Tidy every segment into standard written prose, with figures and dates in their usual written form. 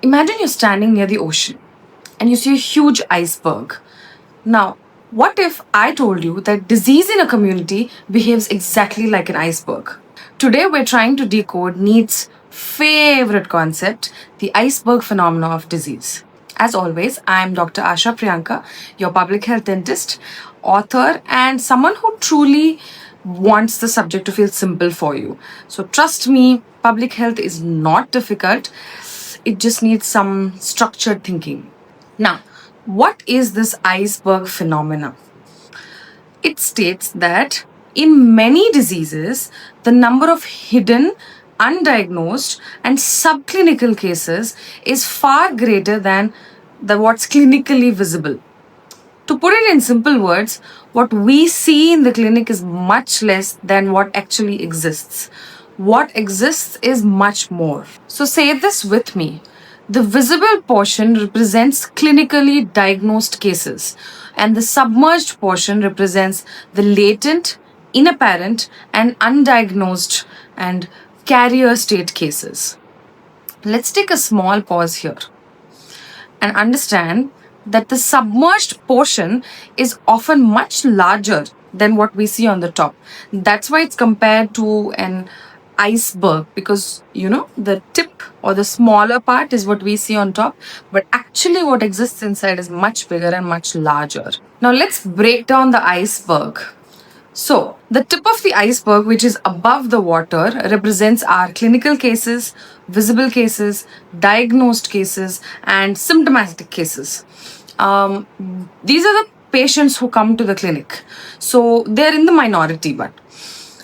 Imagine you're standing near the ocean and you see a huge iceberg. Now, what if I told you that disease in a community behaves exactly like an iceberg? Today, we're trying to decode NEET's favorite concept, the iceberg phenomenon of disease. As always, I'm Dr. Asha Priyanka, your public health dentist, author, and someone who truly wants the subject to feel simple for you. So, trust me, public health is not difficult, it just needs some structured thinking. Now, what is this iceberg phenomena? It states that in many diseases, the number of hidden, undiagnosed, and subclinical cases is far greater than what's clinically visible. To put it in simple words, what we see in the clinic is much less than what actually exists. What exists is much more. So say this with me. The visible portion represents clinically diagnosed cases, and the submerged portion represents the latent, inapparent, and undiagnosed and carrier state cases. Let's take a small pause here and understand that the submerged portion is often much larger than what we see on the top. That's why it's compared to an iceberg, because the tip or the smaller part is what we see on top, but actually what exists inside is much bigger and much larger. Now let's break down the iceberg. So the tip of the iceberg, which is above the water, represents our clinical cases, visible cases, diagnosed cases, and symptomatic cases. These are the patients who come to the clinic. So they're in the minority,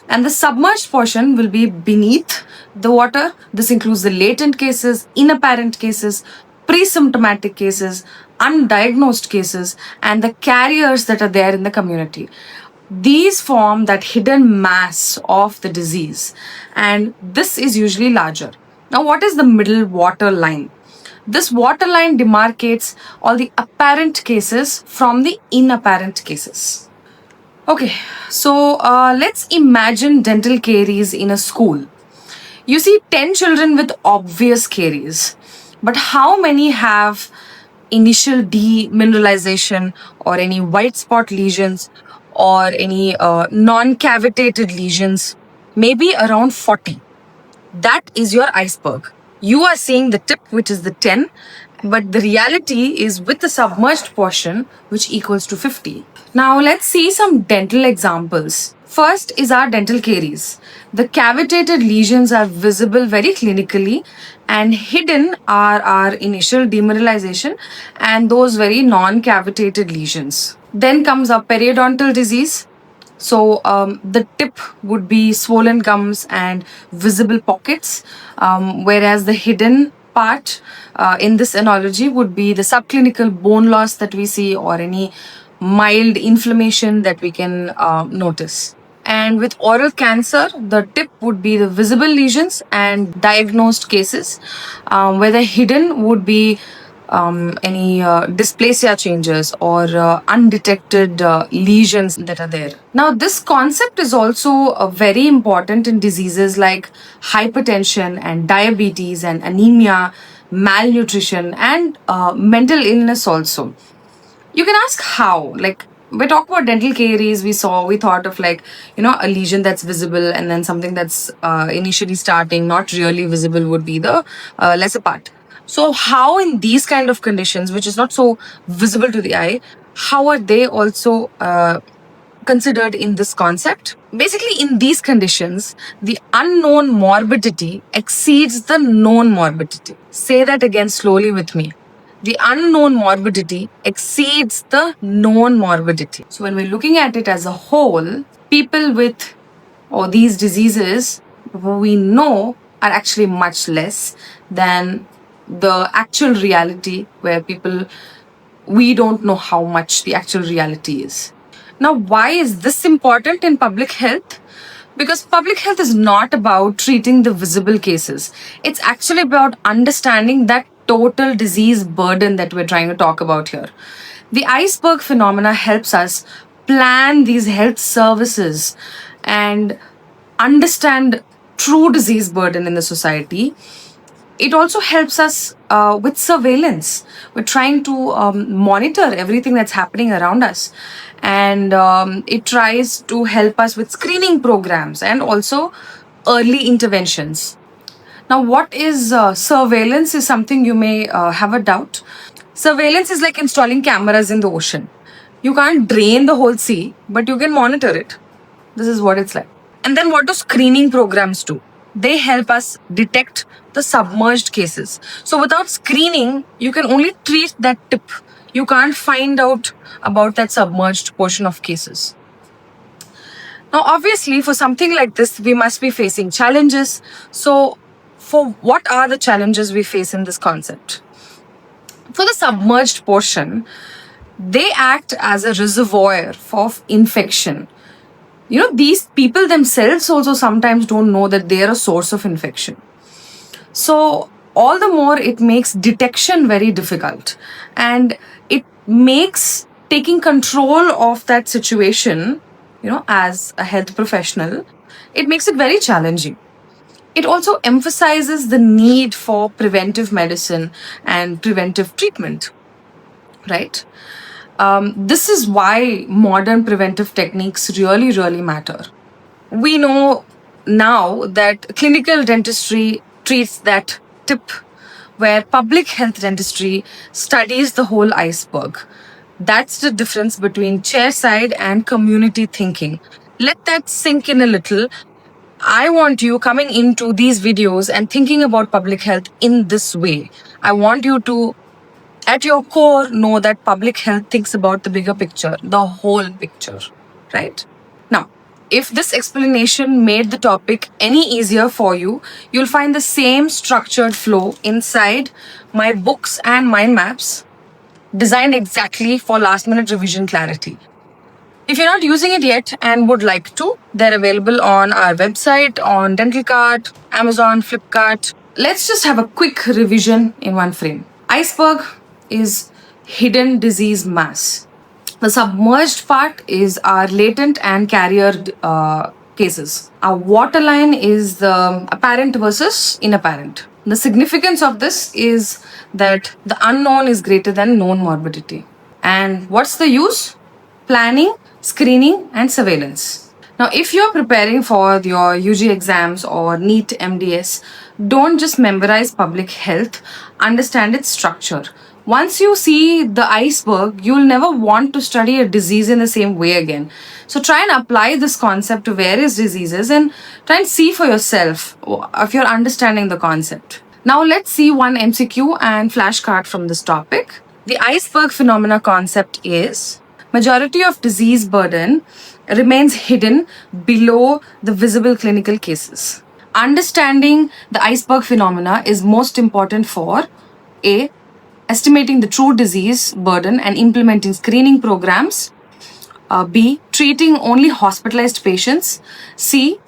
and the submerged portion will be beneath the water. This includes the latent cases, inapparent cases, pre-symptomatic cases, undiagnosed cases, and the carriers that are there in the community. These form that hidden mass of the disease, and this is usually larger. Now, what is the middle waterline? This waterline demarcates all the apparent cases from the inapparent cases. Okay, so let's imagine dental caries in a school. You see 10 children with obvious caries, but how many have initial demineralization or any white spot lesions or any non-cavitated lesions? Maybe around 40. That is your iceberg. You are seeing the tip, which is the 10, but the reality is with the submerged portion, which equals to 50. Now let's see some dental examples. First is our dental caries. The cavitated lesions are visible very clinically, and hidden are our initial demineralization and those very non-cavitated lesions. Then comes our periodontal disease. So the tip would be swollen gums and visible pockets, whereas the hidden part in this analogy would be the subclinical bone loss that we see or any mild inflammation that we can notice. And with oral cancer, the tip would be the visible lesions and diagnosed cases, where the hidden would be any dysplasia changes or undetected lesions that are there. Now, this concept is also very important in diseases like hypertension and diabetes and anemia, malnutrition, and mental illness also. You can ask how. Like, we talk about dental caries, we thought of a lesion that's visible, and then something that's initially starting, not really visible, would be the lesser part. So how in these kind of conditions, which is not so visible to the eye, how are they also considered in this concept? Basically, in these conditions, the unknown morbidity exceeds the known morbidity. Say that again slowly with me. The unknown morbidity exceeds the known morbidity. So when we're looking at it as a whole, people with these diseases we know are actually much less than the actual reality, where we don't know how much the actual reality is. Now, why is this important in public health? Because public health is not about treating the visible cases. It's actually about understanding that total disease burden that we're trying to talk about here. The iceberg phenomena helps us plan these health services and understand true disease burden in the society. It also helps us with surveillance. We're trying to monitor everything that's happening around us. And it tries to help us with screening programs and also early interventions. Now, what is surveillance is something you may have a doubt. Surveillance is like installing cameras in the ocean. You can't drain the whole sea, but you can monitor it. This is what it's like. And then what do screening programs do? They help us detect the submerged cases. So without screening, you can only treat that tip. You can't find out about that submerged portion of cases. Now, obviously, for something like this, we must be facing challenges. So, for what are the challenges we face in this concept? For the submerged portion, they act as a reservoir of infection. These people themselves also sometimes don't know that they're a source of infection. So, all the more it makes detection very difficult, and it makes taking control of that situation, as a health professional, it makes it very challenging. It also emphasizes the need for preventive medicine and preventive treatment, right? This is why modern preventive techniques really, really matter. We know now that clinical dentistry treats that tip, where public health dentistry studies the whole iceberg. That's the difference between chairside and community thinking. Let that sink in a little. I want you coming into these videos and thinking about public health in this way. I want you to, at your core, know that public health thinks about the bigger picture, the whole picture, right? Now, if this explanation made the topic any easier for you, you'll find the same structured flow inside my books and mind maps, designed exactly for last minute revision clarity. If you're not using it yet and would like to, they're available on our website, on Dental Cart, Amazon, Flipkart. Let's just have a quick revision in one frame. Iceberg is hidden disease mass. The submerged part is our latent and carrier cases. Our waterline is the apparent versus inapparent. The significance of this is that the unknown is greater than known morbidity. And what's the use? Planning, screening, and surveillance. Now, if you're preparing for your UG exams or NEET MDS, don't just memorize public health, understand its structure. Once you see the iceberg, you'll never want to study a disease in the same way again. So try and apply this concept to various diseases and try and see for yourself if you're understanding the concept. Now let's see one MCQ and flashcard from this topic. The iceberg phenomena concept is majority of disease burden remains hidden below the visible clinical cases. Understanding the iceberg phenomena is most important for A, estimating the true disease burden and implementing screening programs. B, treating only hospitalized patients. C,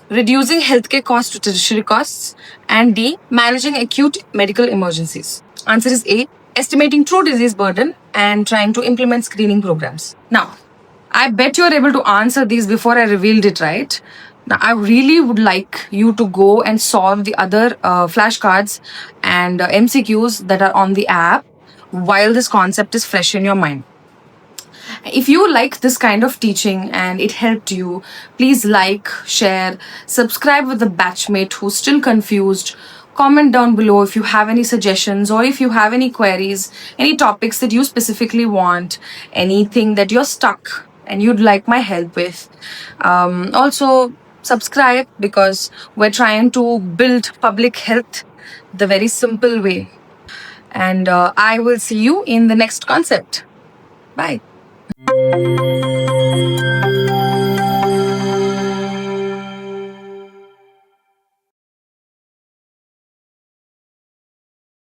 reducing healthcare costs to tertiary costs. And D, managing acute medical emergencies. Answer is A, estimating true disease burden and trying to implement screening programs. Now, I bet you are able to answer these before I revealed it, right? Now, I really would like you to go and solve the other flashcards and MCQs that are on the app while this concept is fresh in your mind. If you like this kind of teaching and it helped you, please like, share, subscribe with the batchmate who's still confused. Comment down below if you have any suggestions or if you have any queries, any topics that you specifically want, anything that you're stuck and you'd like my help with. Also, subscribe because we're trying to build public health the very simple way. And I will see you in the next concept. Bye.